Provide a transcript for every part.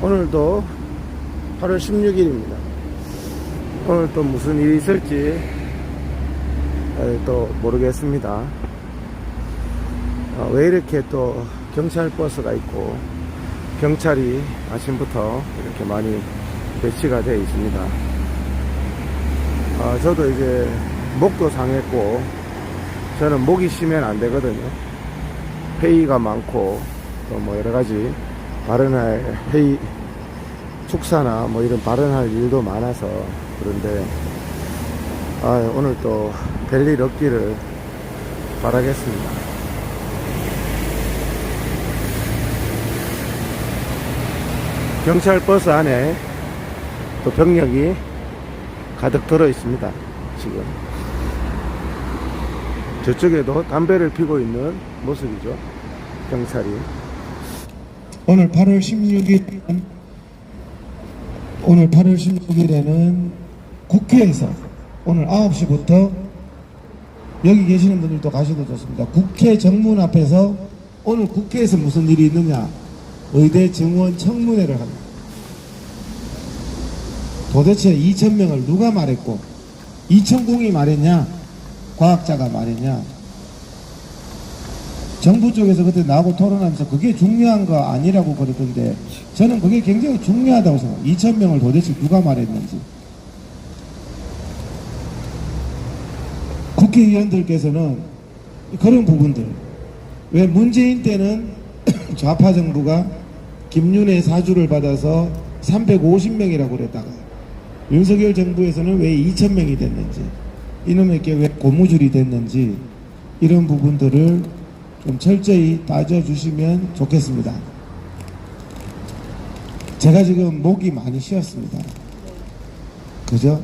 오늘도 8월 16일입니다. 오늘 또 무슨 일이 있을지 또 모르겠습니다. 왜 이렇게 또 경찰 버스가 있고 경찰이 아침부터 이렇게 많이 배치가 되어 있습니다. 저도 이제 목도 상했고, 저는 목이 쉬면 안 되거든요. 회의가 많고 또 뭐 여러가지 발언할 회의, 축사나 뭐 이런 발언할 일도 많아서 그런데 오늘 또 별일 없기를 바라겠습니다. 경찰 버스 안에 또 병력이 가득 들어 있습니다. 지금 저쪽에도 담배를 피고 있는 모습이죠. 경찰이. 오늘 8월 16일에는 국회에서 오늘 9시부터 여기 계시는 분들도 가셔도 좋습니다. 국회 정문 앞에서 오늘 국회에서 무슨 일이 있느냐, 의대 정원 청문회를 합니다. 도대체 2,000명을 누가 말했고, 2,000공이 말했냐, 과학자가 말했냐. 정부 쪽에서 그때 나하고 토론하면서 그게 중요한 거 아니라고 그러던데, 저는 그게 굉장히 중요하다고 생각합니다. 2,000명을 도대체 누가 말했는지. 국회의원들께서는 그런 부분들, 왜 문재인 때는 좌파 정부가 김윤혜 사주를 받아서 350명이라고 그랬다가 윤석열 정부에서는 왜 2,000명이 됐는지, 이놈에게 왜 고무줄이 됐는지, 이런 부분들을 좀 철저히 따져주시면 좋겠습니다. 제가 지금 목이 많이 쉬었습니다. 그죠?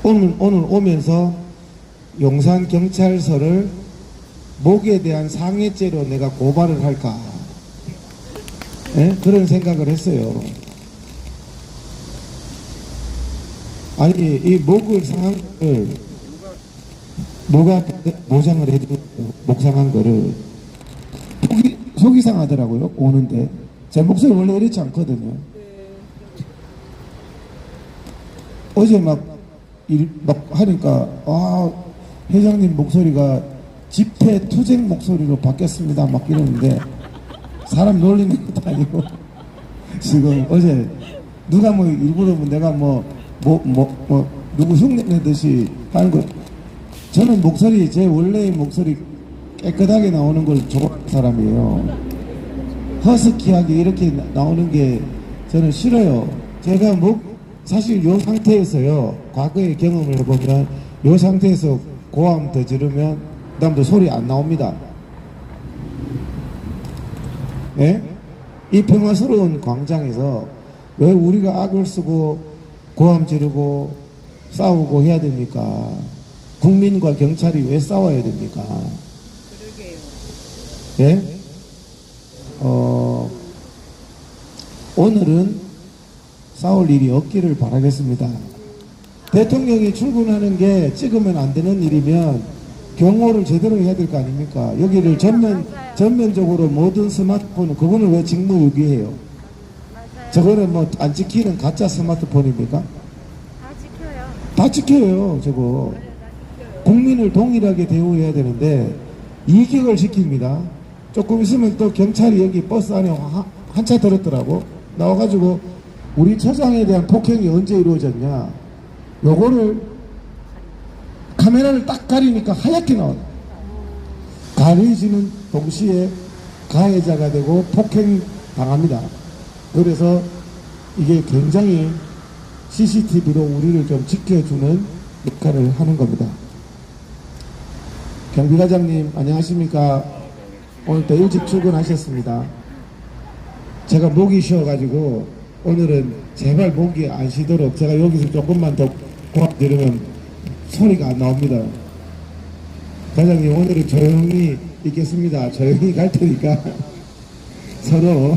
오늘 오면서 용산경찰서를 목에 대한 상해죄로 내가 고발을 할까, 그런 생각을 했어요. 아니, 이 목을 상한 거를 누가 보장을 해주고, 목 상한 거를 속이 상하더라고요. 오는데 제 목소리 원래 이렇지 않거든요. 어제 막 하니까 회장님 목소리가 집회 투쟁 목소리로 바뀌었습니다 막 이러는데, 사람 놀리는 것도 아니고 지금 어제 누가 뭐 일부러 내가 누구 흉내내듯이 하는 거, 저는 목소리, 제 원래의 목소리 깨끗하게 나오는 걸 좋아하는 사람이에요. 허스키하게 이렇게 나오는 게 저는 싫어요. 제가 사실 요 상태에서요, 과거의 경험을 해보면 요 상태에서 고함 더 지르면 그 다음부터 소리 안 나옵니다. 네? 이 평화스러운 광장에서 왜 우리가 악을 쓰고 고함 지르고 싸우고 해야 됩니까? 국민과 경찰이 왜 싸워야 됩니까? 그러게요. 예? 오늘은 싸울 일이 없기를 바라겠습니다. 대통령이 출근하는 게 찍으면 안 되는 일이면 경호를 제대로 해야 될 거 아닙니까? 여기를 전면적으로 모든 스마트폰은, 그거는 왜 직무유기해요? 저거는 뭐 안 지키는 가짜 스마트폰입니까? 다 지켜요, 저거. 국민을 동일하게 대우해야 되는데 이격을 시킵니다. 조금 있으면 또 경찰이 여기 버스 안에 한 차 들었더라고. 나와가지고 우리 처장에 대한 폭행이 언제 이루어졌냐, 요거를 카메라를 딱 가리니까 하얗게 나와. 가려지는 동시에 가해자가 되고 폭행 당합니다. 그래서 이게 굉장히 CCTV로 우리를 좀 지켜주는 역할을 하는 겁니다. 경비과장님 안녕하십니까? 오늘도 일찍 출근하셨습니다. 제가 목이 쉬어가지고 오늘은 제발 목이 안 쉬도록 제가 여기서 조금만 더 고함 지르면 소리가 안 나옵니다. 과장님 오늘은 조용히 있겠습니다. 조용히 갈 테니까 서로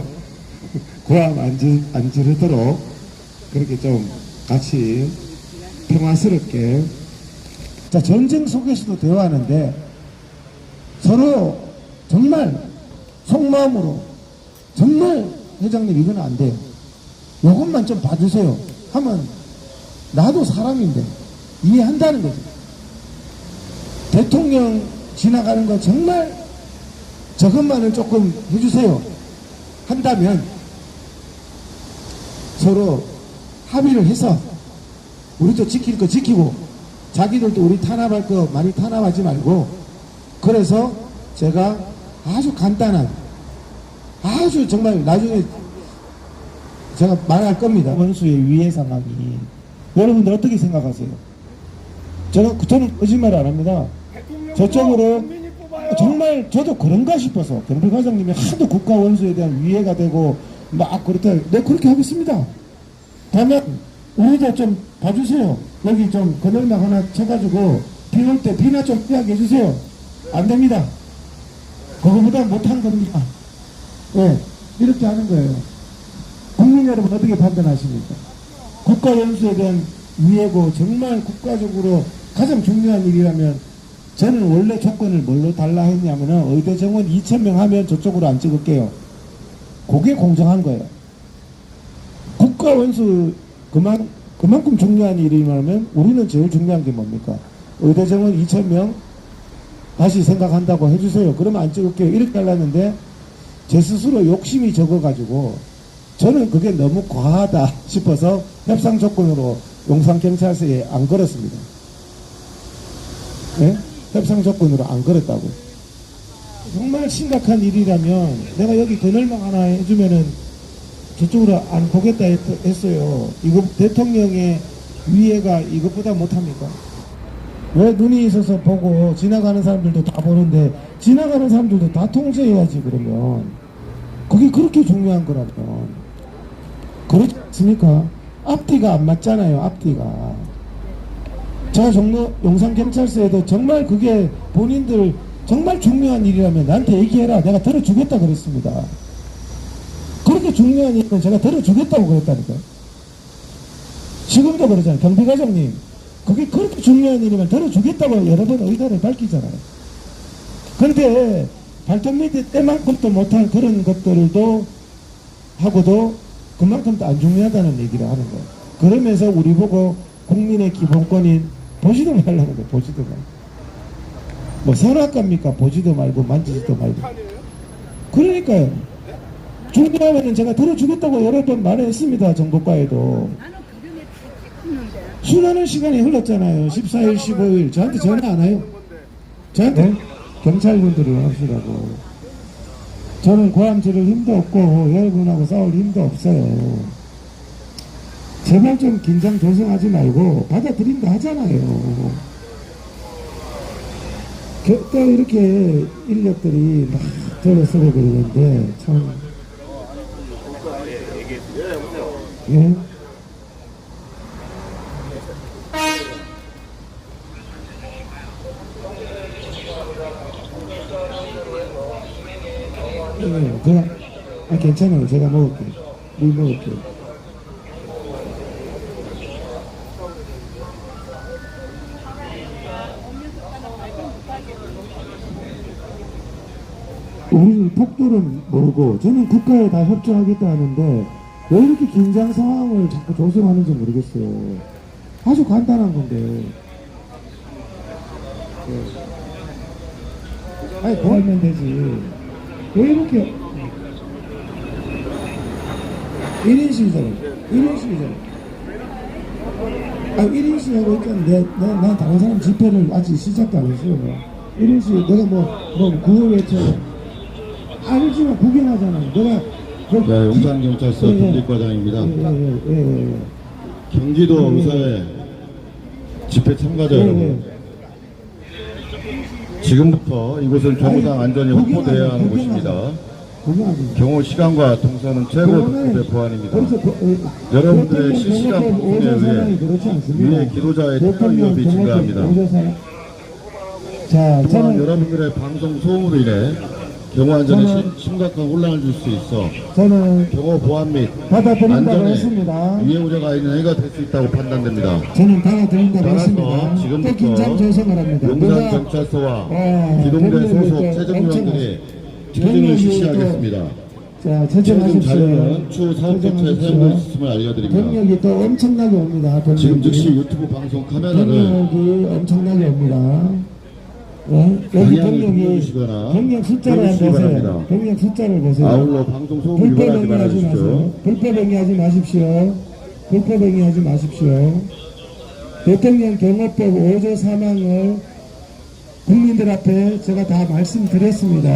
고함 안 지르도록 그렇게 좀 같이 평화스럽게. 자, 전쟁 속에서도 대화하는데 서로 정말 속마음으로 정말 회장님 이건 안 돼요. 요것만 좀 봐주세요. 하면 나도 사람인데 이해한다는 거죠. 대통령 지나가는 거 정말 저것만은 조금 해주세요. 한다면 서로 합의를 해서 우리도 지킬 거 지키고 자기들도 우리 탄압할 거 많이 탄압하지 말고, 그래서 제가 아주 간단한, 아주 정말 나중에 제가 말할 겁니다. 원수의 위해 상황이 여러분들 어떻게 생각하세요? 저는 거짓말 안 합니다. 저쪽으로 정말 저도 그런가 싶어서 경비과장님이 하도 국가 원수에 대한 위해가 되고 막 그렇다. 네, 그렇게 하겠습니다. 다음에 우리도 좀 봐주세요. 여기 좀 그늘막 하나 쳐가지고 비 올 때 비나 좀 피하게 해주세요. 안 됩니다. 그거보다 못한 겁니다. 네, 이렇게 하는 거예요. 국민 여러분 어떻게 판단하십니까? 국가 원수에 대한 위해고 정말 국가적으로 가장 중요한 일이라면, 저는 원래 조건을 뭘로 달라 했냐면은 의대 정원 2,000명 하면 저쪽으로 안 찍을게요. 그게 공정한 거예요. 국가 원수 그만큼 중요한 일이라면 우리는 제일 중요한 게 뭡니까? 의대 정원 2,000명 다시 생각한다고 해주세요. 그러면 안 찍을게요. 이렇게 하려는데 제 스스로 욕심이 적어가지고 저는 그게 너무 과하다 싶어서 협상 조건으로 용산경찰서에 안 걸었습니다. 네? 협상 조건으로 안 걸었다고. 정말 심각한 일이라면 내가 여기 그늘막 하나 해주면은 저쪽으로 안 보겠다 했어요. 이거 대통령의 위해가 이것보다 못합니까? 왜 눈이 있어서 보고 지나가는 사람들도 다 보는데 지나가는 사람들도 다 통제해야지. 그러면 그게 그렇게 중요한 거라면 그렇지 않습니까? 앞뒤가 안 맞잖아요. 앞뒤가. 제가 종로 용산경찰서에도 정말 그게 본인들 정말 중요한 일이라면 나한테 얘기해라. 내가 들어주겠다 그랬습니다. 그렇게 중요한 일은 제가 들어주겠다고 그랬다니까요. 지금도 그러잖아요. 경비과장님, 그게 그렇게 중요한 일이면 들어주겠다고 여러 번 의사를 밝히잖아요. 그런데 발톱 밑에 때만큼도 못한 그런 것들도 하고도 그만큼 안 중요하다는 얘기를 하는 거예요. 그러면서 우리 보고 국민의 기본권인 보지도 말라는 거예요. 보지도 말고. 뭐 선악갑니까? 보지도 말고 만지지도 말고. 그러니까요. 중요하면 제가 들어주겠다고 여러 번 말했습니다. 정보과에도. 수많은 시간이 흘렀잖아요. 14일, 15일. 저한테 전화 안 와요. 저한테 경찰분들이 하시라고. 저는 고함 지를 힘도 없고 여러분하고 싸울 힘도 없어요. 제발 좀 긴장 조성하지 말고 받아들인다 하잖아요. 또 이렇게 인력들이 막 들어서고 그러는데 참. 예? 괜찮아요. 제가 먹을게요. 물 먹을게요. 우리 폭도는 모르고 저는 국가에 다 협조하겠다 하는데 왜 이렇게 긴장 상황을 자꾸 조성하는지 모르겠어요. 아주 간단한 건데. 네. 아니 뭐 하면 되지. 왜 이렇게 1인실이잖아요. 1인실이잖아요. 아 1인실 하고 있잖아. 난 다른 사람 집회를 아직 시작도 안 했어요. 1인실 내가 뭐 구호 외쳐 알지만 구경하잖아요. 내가 네, 용산경찰서 분립과장입니다. 경기도 의사회 집회 참가자 여러분, 지금부터 이곳은 경호상 안전이 확보되어야 하는 곳입니다. 경호 시간과 동선은 최고 특급의 보안입니다. 여러분들의 실시간 방송에 의해 위해 기도자의 특별 위협이 증가합니다. 또한 여러분들의 방송 소음으로 인해 경호 안전에 심각한 혼란을 줄 수 있어 경호 보안 및 안전에 위해 우려가 있는 해가 될 수 있다고 판단됩니다. 저는 받아들인다고 했습니다. 따라서 또 긴장 조성을 합니다. 용산경찰서와 기동대 소속 최정위원들이 체증을 실시하겠습니다. 자, 지금 채점하십시오. 자료는 추후 사업 대체 사용될 수 있음을 알려드립니다. 병력이 또 엄청나게 옵니다. 병력이. 지금 즉시 유튜브 방송 카메라를 병력이 엄청나게 옵니다. 예? 여기 방향을 병력이 돌려주시거나 병력 숫자를 한번 돌려주시기 보세요. 바랍니다. 병력 숫자를 보세요. 아울러 방송 소음 불법 위반하지 행위하지 말아주십시오. 마세요. 불법 행위하지 마십시오. 불법 행위하지 마십시오. 대통령 경호법 5조 사망을 국민들 앞에 제가 다 말씀드렸습니다.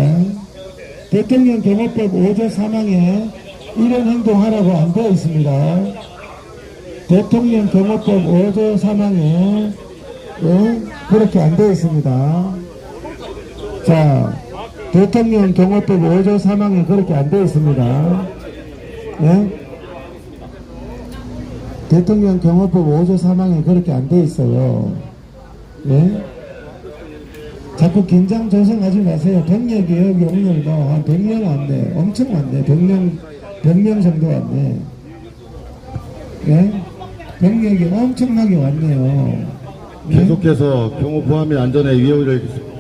대통령 경호법 5조 사망에 이런 행동하라고 안 되어 있습니다. 대통령 경호법 5조 사망에 그렇게 안 되어 있습니다. 자, 대통령 경호법 5조 사망에 그렇게 안 되어 있습니다. 예? 대통령 경호법 5조 사망에 그렇게 안 되어 있어요. 예? 자꾸 긴장 조성하지 마세요. 병력이 여기 오늘 한 100명 왔네. 엄청 왔네. 100명 정도 왔네. 예? 병력이 엄청나게 왔네요. 예? 계속해서 경호 보안 및 안전에 위협을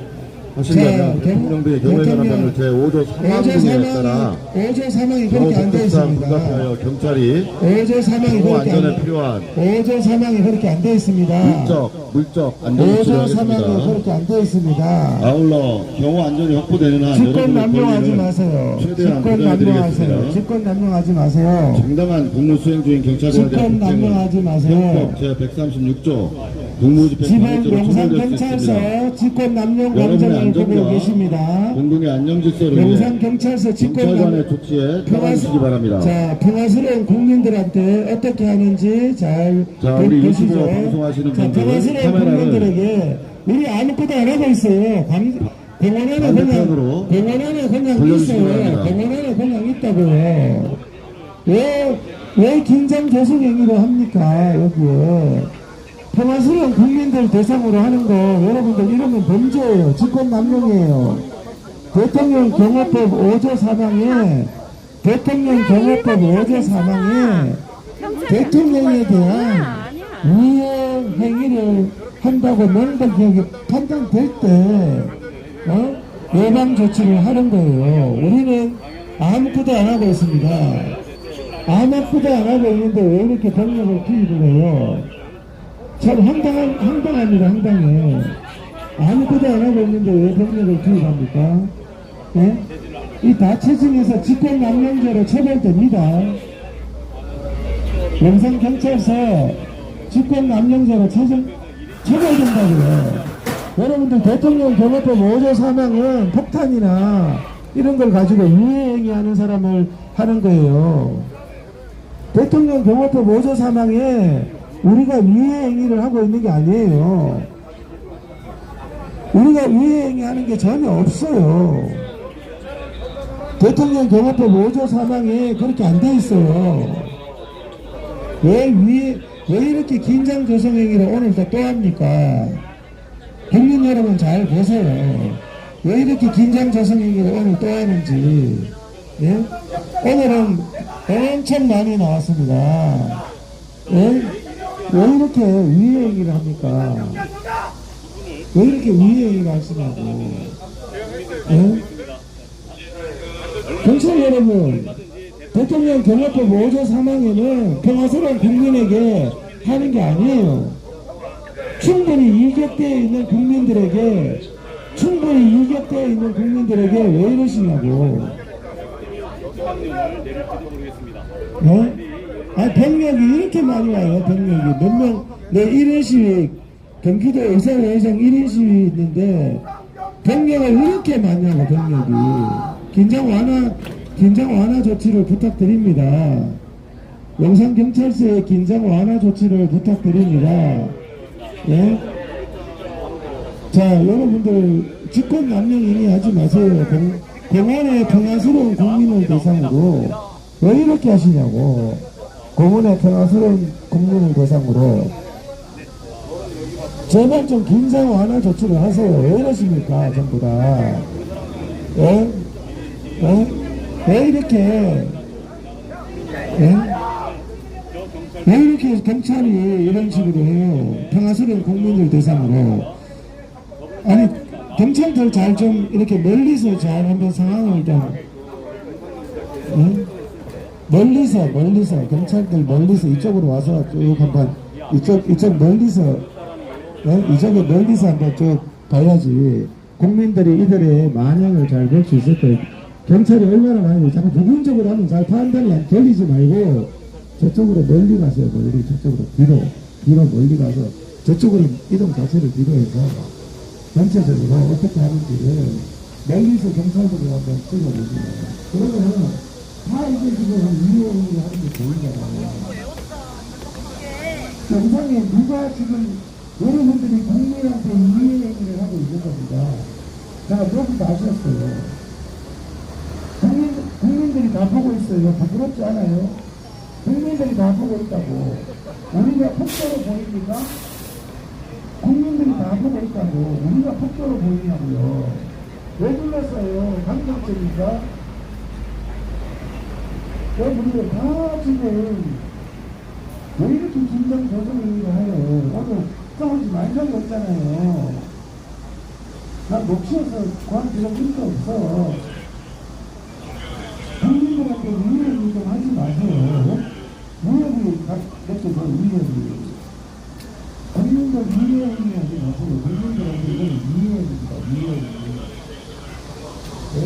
하시려면 대통령들의 경호에 관한 법률 제5조 3항에 따라 5조 사망이 그렇게 안 되어 경호특별상 있습니다. 불가피하여 경찰이 5조 사망이 경호 그렇게 안전에 안, 필요한 5조 사망이 그렇게 안 되어 있습니다. 물적 안전조치를 5조 사망이 하겠습니다. 그렇게 안 되어 있습니다. 아울러 경호 안전이 확보되는 한 직권 여러분의 남용하지 권리를 마세요. 최대한 직권 남용하세요. 보장해드리겠습니다. 직권 남용하지 마세요. 정당한 공무 수행 중인 경찰관에 대한 직권 남용하지 폭행은 마세요. 형법 제136조 국무집행 지방 방해죄로 영상 처벌될 수 있습니다. 경찰서 직권 남용 여러분의 감정을 보고 안전과 계십니다. 공동의 안녕질서를 영상 위해 경찰서 직권 경찰관의 남용 조치에 따라주시기 바랍니다. 자, 평화스러운 국민들한테 어떻게 하는지 잘 자, 우리 보시죠. 유튜브 방송하시는 자, 분들 평화스러운 카메라를 국민들에게 우리 아무것도 안 하고 있어요. 병원 안에 반대편으로 병원 안에 그냥 돌려주시기 있어요. 바랍니다. 병원 안에 그냥 있다고요. 왜 긴장 조성 행위를 합니까? 여기에 평화스러운 국민들 대상으로 하는 거 여러분들 이러면 범죄예요. 직권 남용이에요. 대통령 경호법 5조 사망에 대통령 경호법 5조 사망에 대통령에 대한 위해 행위를 한다고 명백하게 판단될 때 예방 조치를 하는 거예요. 우리는 아무것도 안 하고 있습니다. 아무것도 안 하고 있는데 왜 이렇게 병력을 투입을 해요? 참 황당합니다. 황당해. 아무것도 안 하고 있는데 왜 병력을 투입합니까? 예? 이 다체증에서 직권남용죄로 처벌됩니다. 영상경찰서 직권남용죄로 처벌된다고요. 여러분들 대통령 경호법 5조 사망은 폭탄이나 이런 걸 가지고 유해행위하는 사람을 하는 거예요. 대통령 경호법 5조 사망에 우리가 위해행위를 하고 있는 게 아니에요. 우리가 위해행위하는 게 전혀 없어요. 대통령 경호법 5조 사망에 그렇게 안 돼 있어요. 왜 이렇게 긴장 조성행위를 오늘도 또 합니까? 국민 여러분 잘 보세요. 왜 이렇게 긴장 조성행위를 오늘 또 하는지. 예? 오늘은 엄청 많이 나왔습니다. 예? 왜 이렇게 위해행위를 합니까? 왜 이렇게 위해행위를 하시냐고. 예? 경찰 여러분, 대통령 경호법 5조 사망에는 평화스러운 국민에게 하는 게 아니에요. 충분히 이격되어 있는 국민들에게 왜 이러시냐고. 네? 아, 병력이 이렇게 많이 와요. 병력이 몇 명, 1인 시위, 경기도 의사회장 1인 시위 있는데 병력을 이렇게 많이 하고 병력이 긴장 완화 조치를 부탁드립니다. 영상경찰서의 긴장 완화 조치를 부탁드립니다. 예? 자, 여러분들 직권 남용행위 하지 마세요. 공원의 평화스러운 국민을 대상으로 왜 이렇게 하시냐고. 공원의 평화스러운 국민을 대상으로 제발 좀 긴장 완화 조치를 하세요. 왜 이러십니까 전부 다. 예? 예? 왜 이렇게 예? 왜 이렇게 경찰이 이런 식으로 해요? 평화스러운 국민들 대상으로. 아니 경찰들 잘 좀 이렇게 멀리서 잘 한번 상황을 좀 응? 멀리서 경찰들 멀리서 이쪽으로 와서 쭉 한번 이쪽 멀리서 이쪽에 멀리서 한번 쭉 봐야지 국민들이 이들의 만행을 잘 볼 수 있을 거예요. 경찰이 얼마나 많이 자꾸 부분적으로 하면 잘 판단이 안 걸리지 말고 저쪽으로 멀리 가세요. 멀리 저쪽으로 뒤로 멀리 가서 저쪽으로 이동 자체를 뒤로 해서 전체적으로 어떻게 하는지를 멀리서 경찰들이 한번 찍어보시면 그러면 다 이게 지금 위험을 하는 게 보이잖아요. 영상에 누가 지금 여러분들이 국민한테 이해 얘기를 하고 있는 겁니다. 자, 여러분 다 아셨어요. 국민들이 다 보고 있어요. 부끄럽지 않아요? 국민들이 다 보고 있다고. 우리가 폭도로 보입니까? 국민들이 다 보고 있다고. 우리가 폭도로 보이냐고요. 왜 불렀어요? 강경적입니까? 우리가 다 지금 왜 이렇게 긴장 조정을 해요? 오늘 싸우지 말 적이 없잖아요. 난 녹취해서 관 들을 필요가 없어. 국민들한테 위협을 좀 하지 마세요. 위협이 느껴서 위협이. 국민들 위협이 하지 마세요. 국민들한테 이건 위협입니다. 위협. 네?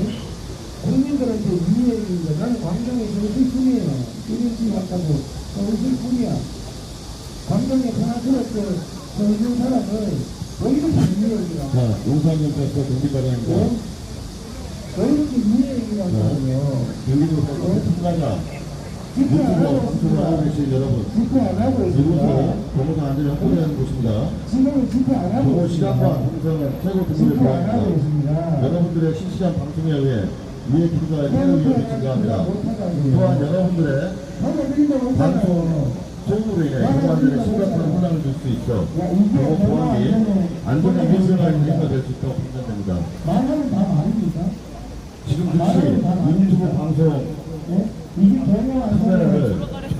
국민들한테 위협입니다. 나는 광장에서 웃을 뿐이에요. 이런식 왔다고 웃을 뿐이야. 광장에 하나 들었어. 저 있는 사람을 왜 이렇게 위협이라고. 자, 용산경찰서 경비과장입니다. 왜 이렇게 위협이라고 하냐면 경기도에서 참가자 집회 안 유튜브 하고 방송을 하고 있습니다. 계신 여러분, 집회 안 하고 이곳은 있습니다. 공무상 안전을 확보하는 곳입니다. 지금은 집회 안 하고 경호 있습니다. 시간과 동선은 최고 등급에 집회 안 하고 보합니다. 있습니다. 여러분들의 실시간 방송에 의해 위해 기부자의 테러 위험이 증가합니다. 또한 여러분들의 방송 소음으로 인해 경호안전에 심각한 혼란을 줄 수 있어 경호 보안 및 안전에 위험을 해가 될 수 있다고 판단됩니다. 말하는 다 말입니까? 지금 즉시 유튜브 방송 네? 이게 경호 카메라를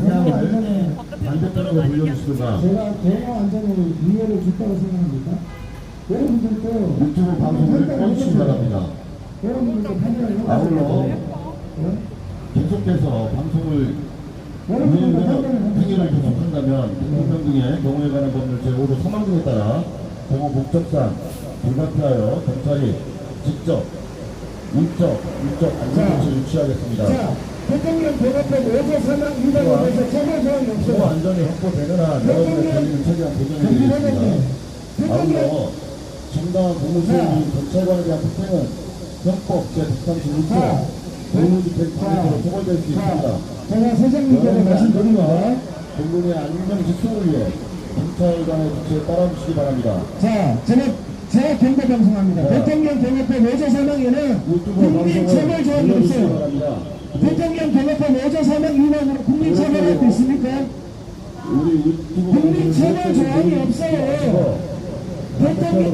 안전에 방향을 반대편으로 돌려주시든가 제가 경호 안전에 위해를 줬다고 생각합니까? 여러분들도 유튜브 방송을 꺼주시기 바랍니다. 여러분들도 판단을 아울러 네? 계속해서 방송을 여러분들도 판단을 행위를 해주세요. 계속한다면 대통령 등의 경우에 관한 법률 제5조 3항 등에 따라 경호 목적상 불가피하여 경찰이 직접 인적 안전조치를 유치하겠습니다. 자, 대통령 대법원 5조 3항 위반에 대해서 처벌 조항이 경호 없어요. 안전이 확보되는 한 여러분의 권리는 최대한 보장해드리겠습니다. 아울러 정당한 공무수행인 경찰관에 대한 폭행은 형법 제136조 공무집행 방해로 처벌될 수 있습니다. 제가 세상님께서 여러분의 말씀드립니다. 안전과 국민의 안전 지수를 위해 경찰관의 지시에 따라주시기 바랍니다. 자, 제가 경고 방송합니다. 자, 대통령 경호법 5조 3항에는 유튜브 국민 처벌 방송을 조항이 눌러주시기 없어요. 바랍니다. 대통령 경호법 5조 3항 위반으로 국민 처벌할 수 있습니까? 우리 유튜브 국민 처벌 방송을 조항이 없어요. 대통령,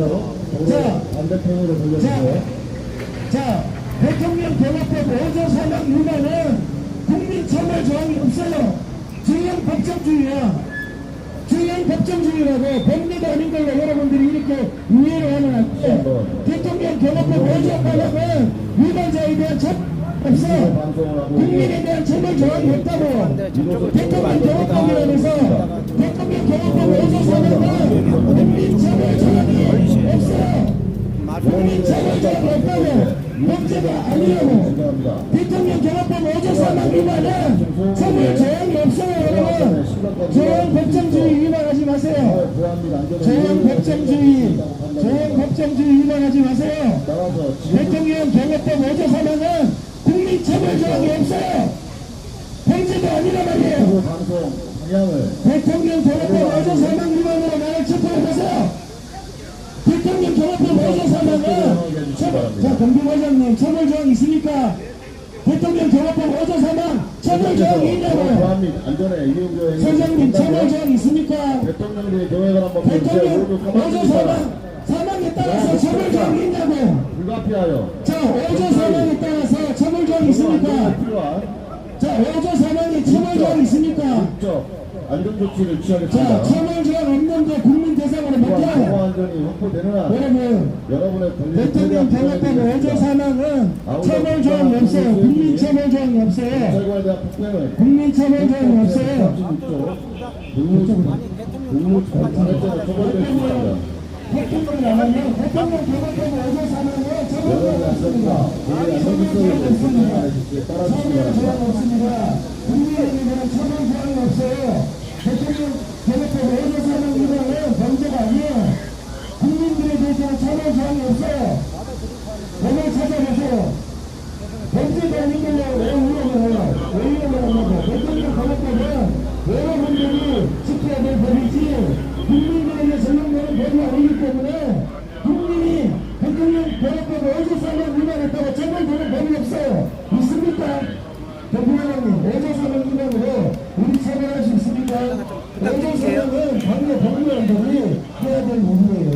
자, 반대편으로 돌려주세요. 자, 대통령 경호법 5조 3항 위반은 국민 처벌 조항이 없어요. 주형 법정주의야. 주형 법정주의라고 법리도 아닌 걸로 여러분들이 이렇게 이해를 하면 안 돼. 대통령 경호법 5조 3항은 위반자에 대한 처벌 없어. 국민에 대한 처벌 조항이 없다고. 대통령 경호법이라면서 대통령 경호법 5조 3항은 국민 처벌 조항이 없어요. 국민 처벌 조항이 없다고. 문제가 아니라고. 대통령 경호법 5조 3항 위반은 처벌 조항이 없어요, 여러분. 조항 법정주의 위반하지 마세요. 조항 법정주의 위반하지 마세요. 대통령 경호법 5조 3항은 국민 처벌 조항이 없어요. 범죄가 아니란 말이에요. 방송 방향을 대통령 경호법 5조 3항 위반으로 나를 체포해보세요. 대통령 경호법 5조 3항은 자, 경비과장님 처벌 조항 있습니까? 대통령 경호법 5조 3항 처벌 조항이 있냐고요. 보안 및 안전에 이용자의 선생님 처벌 조항 있습니까? 대통령의 경우에 관한 법률 대통령 제5조 5조 3항 사망에 따라서 처벌 조항이 있냐고. 불가피하여 자, 5조 3항에 따라서 처벌 조항이 있습니까? 필요한 자, 어조 사망이 처벌조항 있습니까? 안전조치를 자, 취하겠습니다. 처벌조항 없는데 국민 대상으로 맡겨. 공안전이 확보되는 한 여러분, 여러분의 대통령 경호권 어조 사망은 처벌조항이 없어요. 국민 처벌조항이 없어요. 경찰관에 대한 폭행은 국민 처벌조항이 없어요. 36조 공무관에 처벌될 수 있습니다. 대통령이 안 하면 대통령 경호권 어조 사망은 처벌조항이 없습니다. 처벌조항 없습니다. 국민에게는 처벌조항이 없어요. 대통령 경호권 어조 사망 위반은 범죄가 아니에요. 국민들에 대해서는 처벌조항이 없어요. 법을 찾아보세요. 범죄가 아닌데 왜 위험해요? 왜 위험하냐고. 대통령 경호권은 여러분들이 지켜야 될 법이지 국민들에게 적용되는 법이 아니기 때문에 국민이 대통령 경호권 어조 사망 위반했다고 처벌되는 법이 없어요. 있습니까? 대통령님, 어조 사망 위반으로 우리 처벌할 수 있습니까? 어조 사망은 관계 법률안들이 해야 될 문제예요.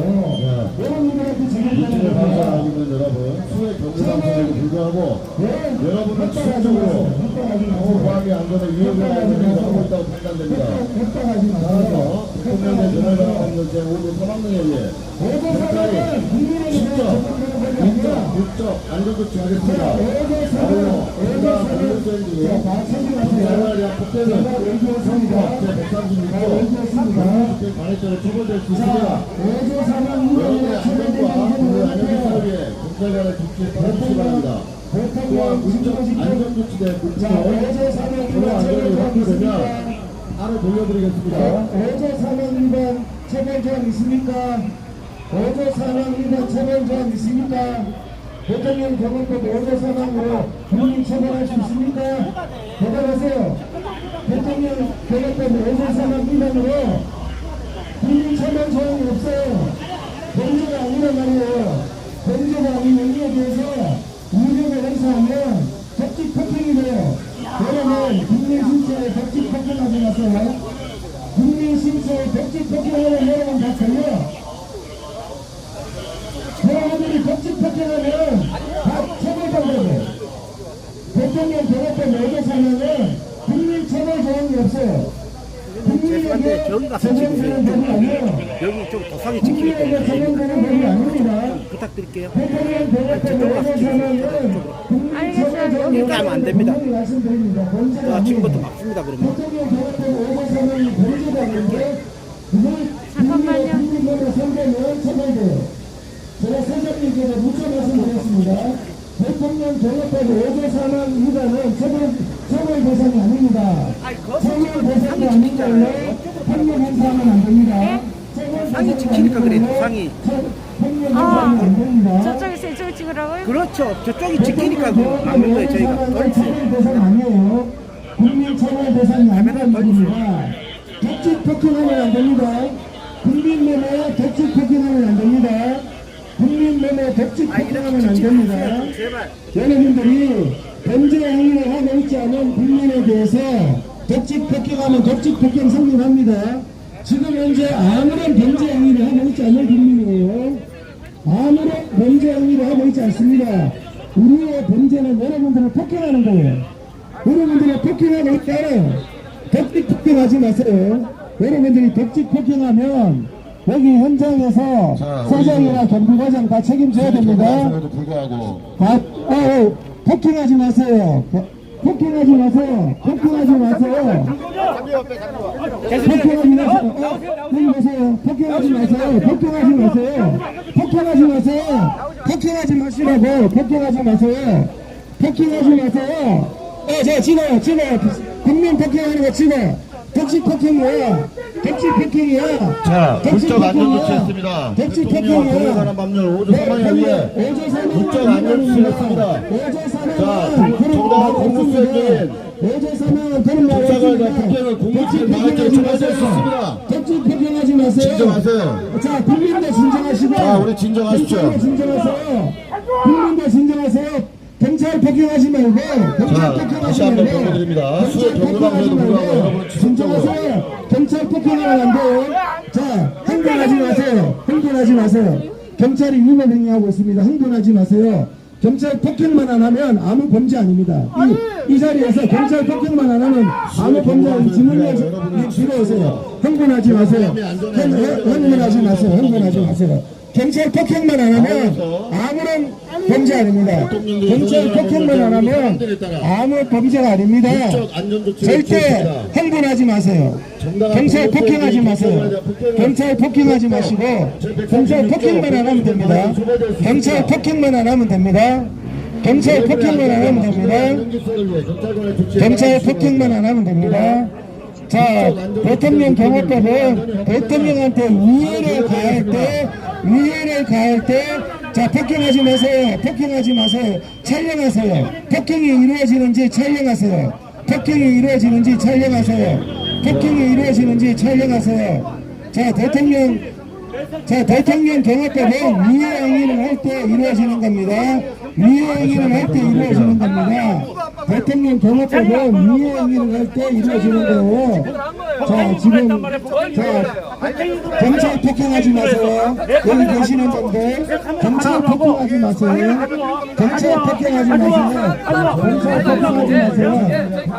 여러분들한테 적용되는 방송을 법이야. 하고 있는 여러분, 수의 경제방송에도 불구하고 여러분은 실질적으로 보안의 안전에 위협을 하고 있다고 판단됩니다. 협박하지 마세요. 따라서 대통령의 전화가 없는 제5조 3항령에 의해 어조 사망은 국민에게 직접, 적용되는 법이 아니라 국적 안전조치 하겠습니다. 어조 사망은 제가 공무원 중에 경찰관에 대한 폭행은 제136조 관해죄로 처벌될 수 있습니다. 어조 사망 여러분의 안전과 그 안전을 위해 경찰관의 조치에 따르시기 바랍니다. 또한 문적 안전조치대 물품을 서로 안전이 확보되면 바로 돌려드리겠습니다. 어조 사망 위반 처벌조항 있습니까? 어조 사망 위반 처벌조항 있습니까? 대통령 경호권 어조 사망으로 국민 처벌할 수 있습니까? 대답하세요. 대통령 경호권 어조 사망 위반으로 국민 처벌조항이 없어요. 범죄가 아니란 말이에요. 범죄가 아닌 행위에 대해서 우려를 행사하면 적직 폭행이 돼요. 여러분, 국민 신체에 적직 폭행하지 마세요. 국민 신체에 적직 폭행하면 여러분 다 걸려. 여러분들이 적직 폭행하면 다 처벌받아요. 대통령 경호권 어조 사망은 국민 처벌 조항이 없어요. 국민에게 적용되는 법이 아니에요. 여기 좀 도상이 지키기 국민에게 때문에 적용되는 법이 아닙니다. 부탁드릴게요. 대통령 경호권 어조 사망은 국민 처벌 조항이 이렇게 하면 안 됩니다. 분명히 말씀드립니다. 범죄가 아니에요. 지금부터 막습니다. 그러면 대통령 경호권 어조 사망이 범죄가 아닌데 그걸 국민으로 선대면 처벌돼요. 제가 사장님께서 무척 말씀드렸습니다. 대통령 경호권 어조 사망 위반은 처벌 대상이 아닙니다. 처벌 대상이 아닌 걸로 판결 행사하면 안 됩니다. 상이 지키니까 그래요. 상이. 판결 행사하면 안 됩니다. 저쪽에서 이쪽을 찍으라고요? 그렇죠. 저쪽이 지키니까 막는 거예요. 저희가. 처벌 대상 아니에요. 국민 처벌 대상이 아니라는 얘기입니다. 격직 폭행하면 안 됩니다. 국민 매매 격직 폭행하면 안 됩니다. 국민 매매 격직 폭행하면 안 됩니다. 제발. 여러분들이 범죄 행위를 하고 있지 않은 국민에 대해서 격직 폭행하면 격직 폭행 성립합니다. 지금 현재 아무런 범죄 행위를 하고 있지 않은 국민이에요. 아무런 범죄 행위를 하고 있지 않습니다. 우리의 범죄는 여러분들을 폭행하는 거예요. 여러분들이 폭행하고 있다는 격직 폭행하지 마세요. 여러분들이 격직 폭행하면 여기 현장에서 사장이나 경비과장 다 책임져야 됩니다. 불구하고 폭행하지 마세요. 폭행하지 마세요. 폭행하지 마세요. 폭행하지 마세요. 폭행하지 마세요. 폭행하지 마세요. 폭행하지 마세요. 폭행하지 마시라고. 폭행하지 마세요. 폭행하지 마세요. 자, 찍어요. 국민 폭행하는 거 찍어. 격식 폭행이야. 격식 폭행이야. 자, 격식 국적 안전조치 폭행이야. 했습니다. 격식 대통령과 폭행이야. 경호관한 법률 5조 3항에 의해 국적 안전조치 했습니다. 자, 정당한 공무수행인 국적을 대한 폭행을 공무집행 방해죄로 처벌될 수 있습니다. 격식 폭행하지 마세요. 진정하세요. 자, 국민들 진정하시고. 자, 우리 진정하십시오. 진정하세요. 국민들 진정하세요. 경찰 폭행하지 말고. 경찰 자, 폭행하지 다시 한번 말고. 경고드립니다. 수의 경찰 경고방송에도 폭행하지 불구하고 말고. 여러분은 지속적으로 진정하세요. 경찰 폭행하면 안 돼요. 자, 흥분하지 마세요. 흥분하지 마세요. 경찰이 위법 행위하고 있습니다. 흥분하지 마세요. 경찰 폭행만 안 하면 아무 범죄 아닙니다. 이 자리에서 경찰 폭행만 안 하면 아무 범죄 아닙니다. 질문을 들어오세요. 흥분하지 마세요. 흥분하지 마세요. 흥분하지 마세요. 경찰 폭행만 안 하면 아무런 범죄 아닙니다. 경찰 폭행만 안 하면 아무 범죄가 아닙니다. 절대 흥분하지 마세요. 경찰 폭행하지 마세요. 경찰 폭행하지 마시고 경찰 폭행만 안 하면 됩니다. 경찰 폭행만 안 하면 됩니다. 경찰 폭행만 안 하면 됩니다. 경찰 폭행만 안 하면 됩니다. 자, 대통령 경호법은 대통령한테 위해를 가할 때, 자, 폭행하지 마세요. 폭행하지 마세요. 촬영하세요. 폭행이 이루어지는지 촬영하세요. 폭행이 이루어지는지 촬영하세요. 폭행이 이루어지는지 촬영하세요. 자, 대통령 경호법은 위해 행위를 할 때 이루어지는 겁니다. 위해 행위를 할 때 이루어지는 겁니다. 대통령 경호법은 위해 행위를 할 때 이루어지는 거고. 자, 지금, 경찰 폭행하지 마세요. 여기 계시는 분들, 경찰 폭행하지 마세요. 경찰 폭행하지 마세요.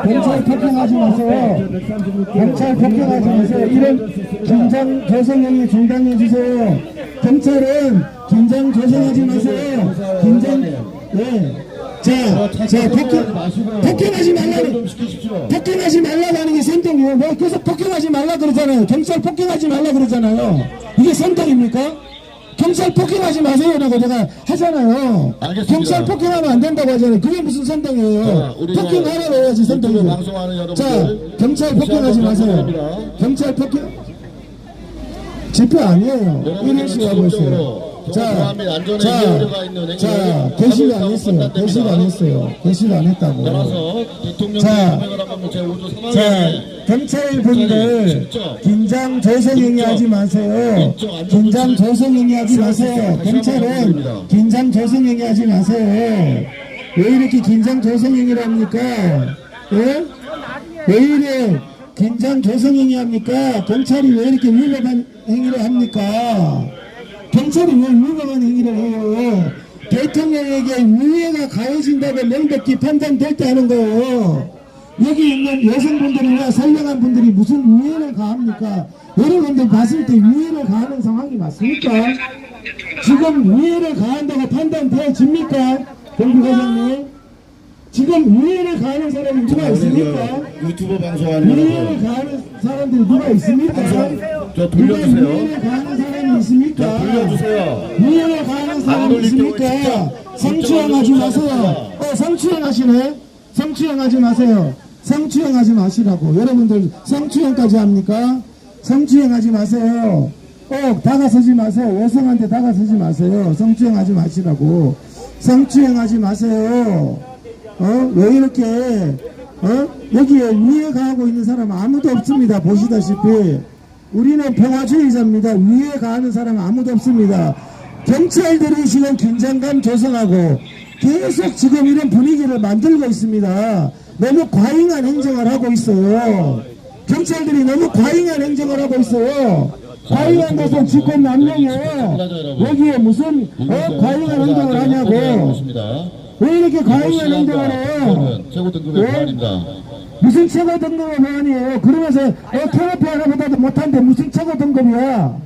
경찰 폭행하지 마세요. 경찰 폭행하지 마세요. 경찰 폭행하지 마세요. 이런 긴장 조성행위 중단해 주세요. 경찰은 긴장 조성하지 마세요. 폭행하지 말라고 하는 게 선동이에요. 뭐 계속 폭행하지 말라 그러잖아요. 경찰 폭행하지 말라 그러잖아요. 이게 선동입니까? 경찰 폭행하지 마세요라고 제가 하잖아요. 알겠습니다. 경찰 폭행하면 안 된다고 하잖아요. 그게 무슨 선동이에요? 폭행하라고 해야지 선동이에요. 방송하는 여러분들, 자, 경찰 폭행하지 마세요. 경찰 폭행 집회 아니에요. 이런 식으로 하고 있어요. 자, 개시를 안 했어요. 개시를 안 했어요. 개시를 안 했다고. 자, 경찰분들 긴장 조성행위 하지 마세요. 긴장 조성행위 하지 마세요. 경찰은 긴장 조성행위 하지 마세요. 왜 이렇게 긴장 조성행위를 합니까? 예? 왜 이래 긴장 조성행위 합니까? 경찰이 왜 이렇게 위험한 행위를 합니까? 경찰이 왜 위험한 행위를 해요? 대통령에게 위해가 가해진다고 명백히 판단될 때 하는 거예요. 여기 있는 여성분들이나 선량한 분들이 무슨 위해를 가합니까? 여러분들 봤을 때 위해를 가하는 상황이 맞습니까? 지금 위해를 가한다고 판단되어집니까? 경비과장님? 지금 위해를 가하는 사람이 누가 있습니까? 유튜브 방송하는 위해를 여러분, 가하는 사람들이 누가 있습니까? 저 돌려주세요. 위해를 가하는 사람이 있습니까? 돌려주세요. 위해를 가하는 사람이 있습니까? 성추행하지 마세요. 성추행하시네? 성추행하지 마세요. 성추행하지 마시라고. 여러분들 성추행까지 합니까? 성추행하지 마세요. 다가서지 마세요. 여성한테 다가서지 마세요. 성추행하지 마시라고. 성추행하지 마세요. 왜 이렇게, 여기에 위에 가하고 있는 사람 아무도 없습니다. 보시다시피. 우리는 평화주의자입니다. 위에 가하는 사람 아무도 없습니다. 경찰들이 지금 긴장감 조성하고 계속 지금 이런 분위기를 만들고 있습니다. 너무 과잉한 행정을 하고 있어요. 경찰들이 너무 과잉한 행정을 하고 있어요. 과잉한 것은 직권 남용이에요. 여기에 무슨 과잉한 행동을 하냐고. 왜 이렇게 과잉한 행동을 해요? 최고 등급의 보안입니다. 무슨 최고 등급의 보안이에요? 그러면서 테레피 하나보다도 못한데 무슨 최고 등급이야?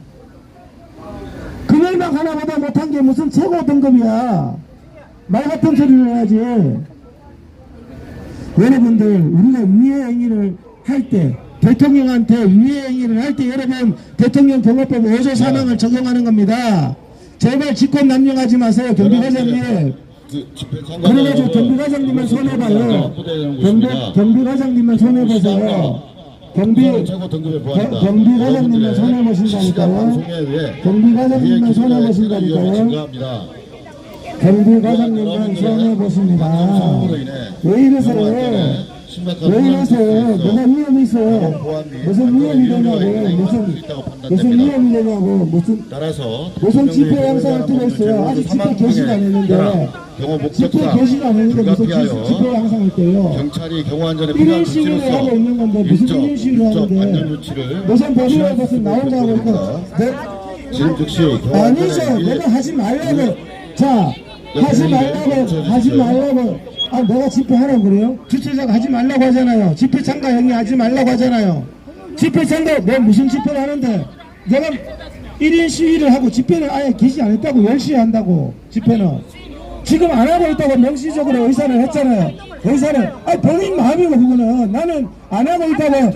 그늘막 하나보다 못한 게 무슨 최고 등급이야? 말 같은 소리를 해야지. 여러분들, 우리가 위해 행위를 할 때, 대통령한테 위해 행위를 할 때 여러분 대통령 경호법 5조 3항을 적용하는 겁니다. 제발 직권 남용하지 마세요. 경비과장님. 그래가지고 경비과장님은 손해봐요. 경비과장님은 손해보세요. 경비과장님은 손해보신다니까요. 경비과장님은 손해보신다니까요. 경비과장님은 손해보십니다. 왜 이러세요? 왜 이러세요? 뭐가 위험이 있어요? 무슨 위험이 되냐고. 무슨 위험이 되냐고. 무슨 집회 영상을 뜨고 있어요. 아직 집회 개시가 안 했는데. 집회 개시가 안 했는데 무슨 집회 영상을 떼요. 경찰이 경호안전에 1인 시위를 하고 있는 건데 무슨 1인 시위를 하는데 무슨 법이라는 것은 나 혼자 하고 있고 지금 즉시 아니죠. 내가 하지 말라고. 자, 하지 말라고. 아, 내가 집회하라고 그래요? 주최자가 하지 말라고 하잖아요. 집회 참가 행위 하지 말라고 하잖아요. 집회 참가, 내 무슨 집회를 하는데, 내가 1인 시위를 하고 집회를 아예 개시 안 했다고, 10시에 한다고, 집회는. 지금 안 하고 있다고 명시적으로 의사를 했잖아요. 의사를, 본인 마음이고, 그거는. 나는 안 하고 있다고,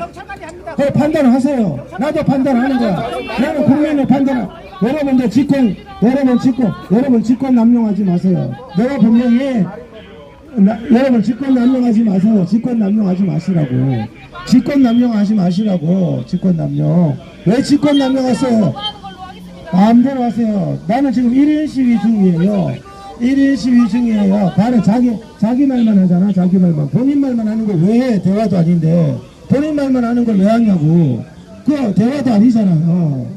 그걸 판단을 하세요. 나도 판단하는 거야. 나는 국민의 판단을. 여러분 직권 남용하지 마세요. 내가 분명히, 여러분 직권 남용하지 마세요. 직권 남용하지 마시라고. 직권 남용. 왜 직권 남용하세요? 마음대로 하세요. 나는 지금 1인 시위 중이에요. 1인 시위 중이에요. 바로 자기 말만 하잖아. 자기 말만. 본인 말만 하는 걸 왜 해? 대화도 아닌데. 본인 말만 하는 걸 왜 하냐고. 그거 대화도 아니잖아요.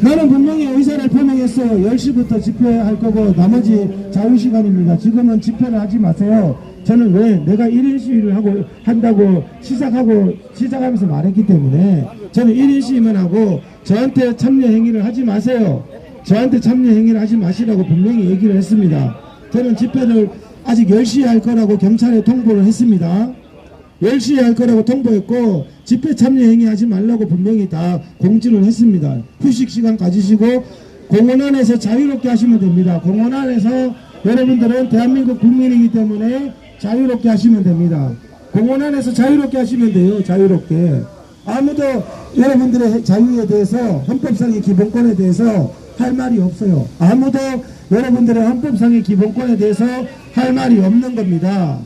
나는 분명히 의사를 표명했어요. 10시부터 집회할 거고 나머지 자유시간입니다. 지금은 집회를 하지 마세요. 저는 왜 내가 1인 시위를 한다고 시작하면서 말했기 때문에 저는 1인 시위만 하고 저한테 참여 행위를 하지 마세요. 저한테 참여 행위를 하지 마시라고 분명히 얘기를 했습니다. 저는 집회를 아직 10시에 할 거라고 경찰에 통보를 했습니다. 10시에 할 거라고 통보했고 집회 참여 행위 하지 말라고 분명히 다 공지를 했습니다. 휴식 시간 가지시고 공원 안에서 자유롭게 하시면 됩니다. 공원 안에서 여러분들은 대한민국 국민이기 때문에 자유롭게 하시면 됩니다. 공원 안에서 자유롭게 하시면 돼요. 자유롭게. 아무도 여러분들의 자유에 대해서 헌법상의 기본권에 대해서 할 말이 없어요. 아무도 여러분들의 헌법상의 기본권에 대해서 할 말이 없는 겁니다.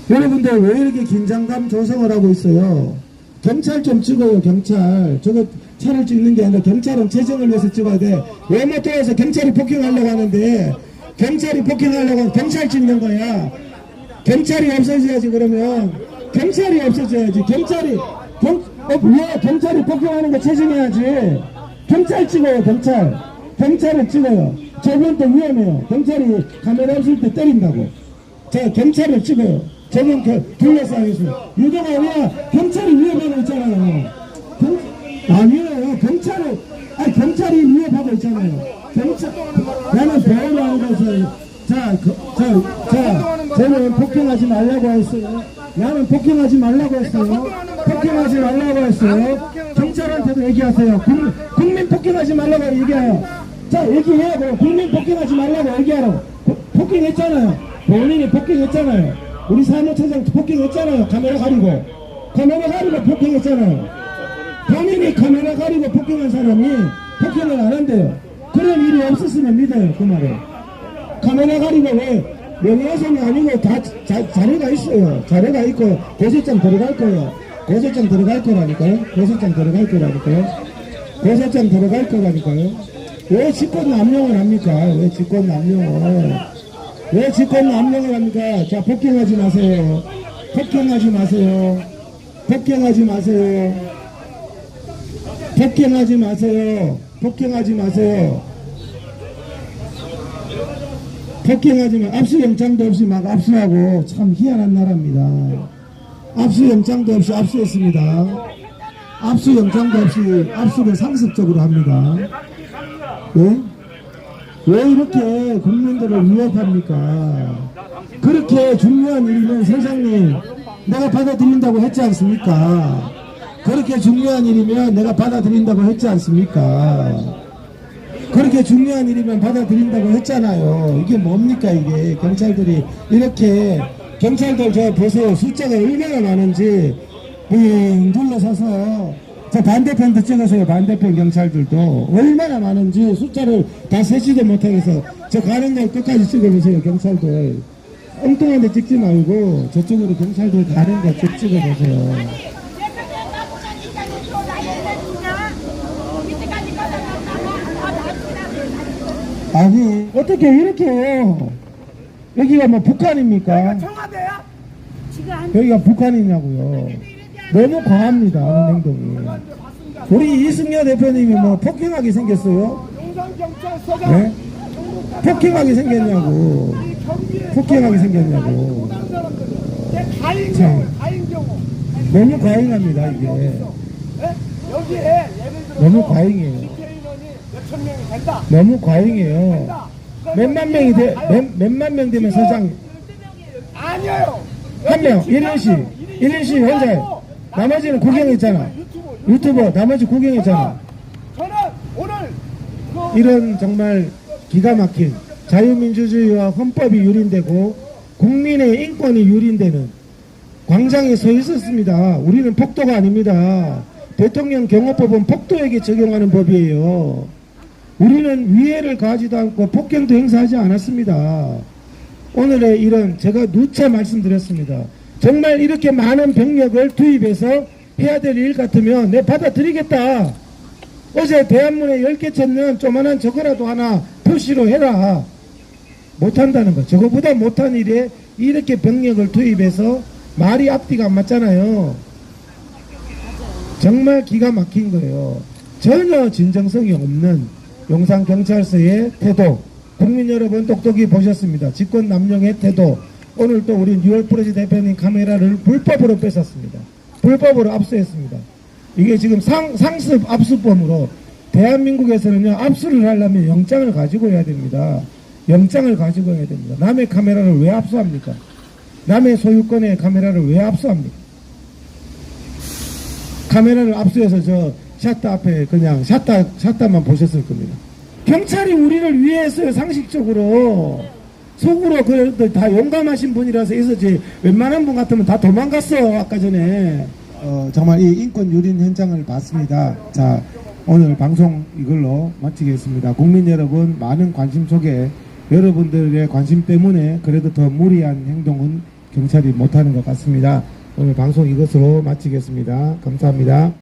여러분들 왜 이렇게 긴장감 조성을 하고 있어요? 경찰 좀 찍어요. 경찰. 저거 차를 찍는 게 아니라 경찰은 재정을 위해서 찍어야 돼. 외모토에서 경찰이 폭행하려고 하는데 경찰이 폭행하려고 경찰 찍는 거야. 경찰이 없어져야지. 그러면 경찰이 없어져야지. 경찰이 폭행하는 거 체증해야지. 경찰 찍어요. 경찰을 찍어요. 저분도 위험해요. 경찰이 카메라 없을 때 때린다고. 자, 경찰을 찍어요. 저는 둘러싸여서 유도가 아니라 경찰이 위협하고 있잖아요. 아니에요. 경찰이 위협하고 있잖아요. 나는 보호를 하는 것을 저는 폭행하지 말라고 했어요. 나는 폭행하지 말라고 했어요. 경찰한테도 얘기하세요. 국민 폭행하지 말라고 얘기해요. 자, 얘기해요. 국민 폭행하지 말라고 얘기하라고. 폭행했잖아요. 본인이 폭행했잖아요. 우리 사무처장 폭행했잖아요. 카메라 가리고 폭행했잖아요. 본인이 카메라 가리고 폭행한 사람이 폭행을 안 한대요. 그런 일이 없었으면 믿어요. 그 말을. 카메라 가리고 왜 명예훼손이 아니고 다 자료가 있어요. 자료가 있고 고소장 들어갈 거예요. 고소장 들어갈 거라니까요. 왜 직권 남용을 합니까? 왜 직권 남용을 합니까? 자, 폭행하지 마세요. 폭행하지 마세요. 압수영장도 없이 막 압수하고 참 희한한 나라입니다. 압수영장도 없이 압수했습니다. 압수영장도 없이 압수를 상습적으로 합니다. 네? 왜 이렇게 국민들을 위협합니까? 그렇게 중요한 일이면 선생님 내가 받아들인다고 했지 않습니까? 그렇게 중요한 일이면 내가 받아들인다고 했지 않습니까? 그렇게 중요한 일이면 받아들인다고 했잖아요. 이게 뭡니까 이게. 경찰들이 이렇게 경찰들 저 보세요. 숫자가 얼마나 많은지 둘러서서 저 반대편도 찍으세요. 반대편 경찰들도 얼마나 많은지 숫자를 다 세지도 못하겠어. 저 가는 걸 끝까지 찍어보세요. 경찰들 엉뚱한 데 찍지 말고 저쪽으로 경찰들 가는 거 쭉 찍어보세요. 아니 어떻게 이렇게 해요? 여기가 뭐 북한입니까? 청와대야? 여기가 북한이냐고요. 너무 과합니다. 하는 행동이. 우리 이승려 대표님이 뭐 폭행하게 생겼어요? 네? 폭행하게 생겼냐고. 참 너무 과잉합니다 이게. 여기에 예를 들어 너무 과잉해요. 국회의원이 몇천 명이 된다. 너무 과잉해요. 된다. 몇만 명이 몇만 명 되면 서장 아니에요. 한 명, 1인시 혼자. 나머지는 구경했잖아. 유튜버, 나머지 구경했잖아. 저는 오늘 이런 정말 기가 막힌 자유민주주의와 헌법이 유린되고 국민의 인권이 유린되는 광장에 서 있었습니다. 우리는 폭도가 아닙니다. 대통령 경호법은 폭도에게 적용하는 법이에요. 우리는 위해를 가하지도 않고 폭행도 행사하지 않았습니다. 오늘의 이런 제가 누차 말씀드렸습니다. 정말 이렇게 많은 병력을 투입해서 해야 될 일 같으면 내 받아들이겠다. 어제 대한문에 10개 쳤는 조만한 저거라도 하나 표시로 해라. 못한다는 거. 저거보다 못한 일에 이렇게 병력을 투입해서 말이 앞뒤가 안 맞잖아요. 정말 기가 막힌 거예요. 전혀 진정성이 없는 용산경찰서의 태도. 국민 여러분 똑똑히 보셨습니다. 직권 남용의 태도. 오늘 또 우리 뉴얼프레시 대표님 카메라를 불법으로 뺏었습니다. 불법으로 압수했습니다. 이게 지금 상습 압수범으로 대한민국에서는요, 압수를 하려면 영장을 가지고 해야 됩니다. 영장을 가지고 해야 됩니다. 남의 카메라를 왜 압수합니까? 남의 소유권의 카메라를 왜 압수합니까? 카메라를 압수해서 저 샷다 앞에 그냥 샷다만 보셨을 겁니다. 경찰이 우리를 위해서요, 상식적으로. 속으로 그래도 다 용감하신 분이라서 있었지, 웬만한 분 같으면 다 도망갔어, 아까 전에. 정말 이 인권 유린 현장을 봤습니다. 자, 오늘 방송 이걸로 마치겠습니다. 국민 여러분, 많은 관심 속에 여러분들의 관심 때문에 그래도 더 무리한 행동은 경찰이 못하는 것 같습니다. 오늘 방송 이것으로 마치겠습니다. 감사합니다.